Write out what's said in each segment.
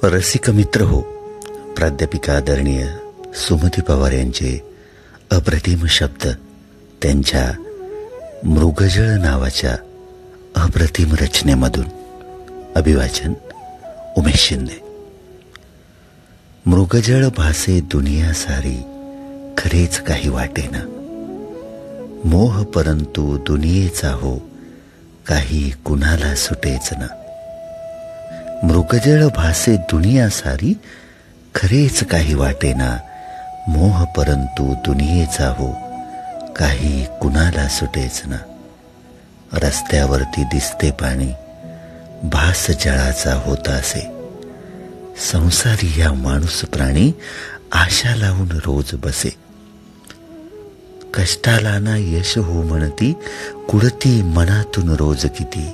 रसिक मित्र हो, प्राध्यापिका आदरणीय सुमती पवार यांचे अप्रतिम शब्द, त्यांच्या मृगजळ नावाच्या अप्रतिम रचनेमधून. अभिवाचन उमेश शिंदे. मृगजळ भासे दुनिया सारी, खरेच काही वाटेना. मोह परंतु दुनियेचा हो, काही कुणाला सुटेच ना. मृगजळ भासे दुनिया सारी, खरेच काही वाटेना. मोह परंतु दुनियेचा हो, काही कुणाला सुटेच ना. रस्त्यावरती दिसते पाणी, भास जळाचा होता असे. संसारी या माणूस प्राणी, आशा लावून रोज बसे. कष्टाला ना यश हो म्हणती, कुडती मनातून रोज किती.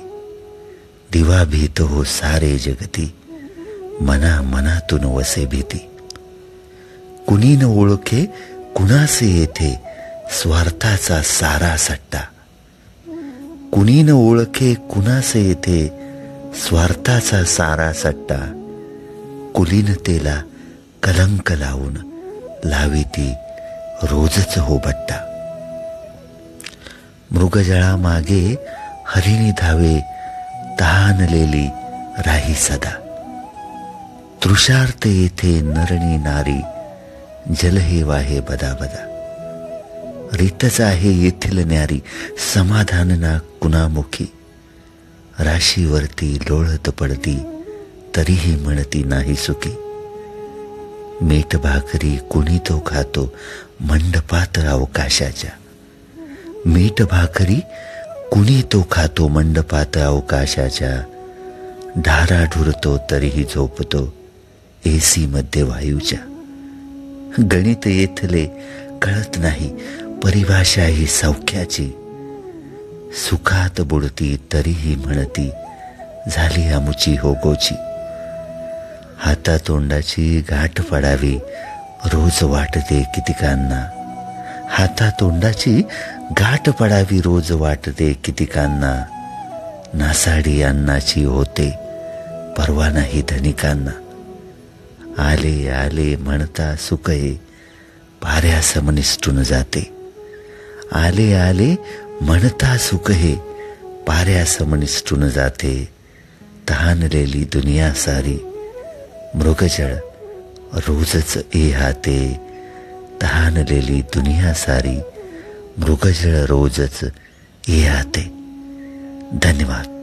दिवा भीत हो सारे जगती, मना मनातून वसे भीती. कुणी न ओळखे कुणासे येथे, स्वार्थाचा सारा सट्टा. कुणी न ओळखे कुणासे येथे, स्वार्थाचा सारा सट्टा. कुलीनतेला कलंक लावून, लाविती रोजच हो बट्टा. मृगजळा मागे हरिणी धावे, तहानलेली राही सदा. तृषार्थ येथे नरणी नारी, जल हे वाहे बदा बदा. रीतच आहे येथील न्यारी, समाधान ना कुणामुखी. राशीवरती लोळत पडती, तरीही म्हणती नाही सुखी. मीठ भाकरी कुणी तो खातो, मंडपात अवकाशाच्या. मीठ भाकरी कुणी तो खातो, मंडपात अवकाशाच्या. ढाराढुरतो तरीही झोपतो, एसी मध्ये वायूच्या. गणित येथले कळत नाही, परिभाषा ही सौख्याची. सुखात बुडती तरीही म्हणती, झाली आमुची हो गोची. हातातोंडाची गाठ पडावी, रोज वाटते कितीकांना. हातातोंडाची गाठ पडावी, रोज वाटते कितीकांना. नासाडी अन्नाची होते, परवा नाही धनिकांना. आले आले म्हणता सुख हे, पाऱ्यासम निसटून जाते. आले आले म्हणता सुख हे, पाऱ्यासम निसटून जाते. तहानलेली दुनिया सारी, मृगजळ रोजच हाते. तहानलेली दुनिया सारी, मृगजळ रोजच हाते. धन्यवाद.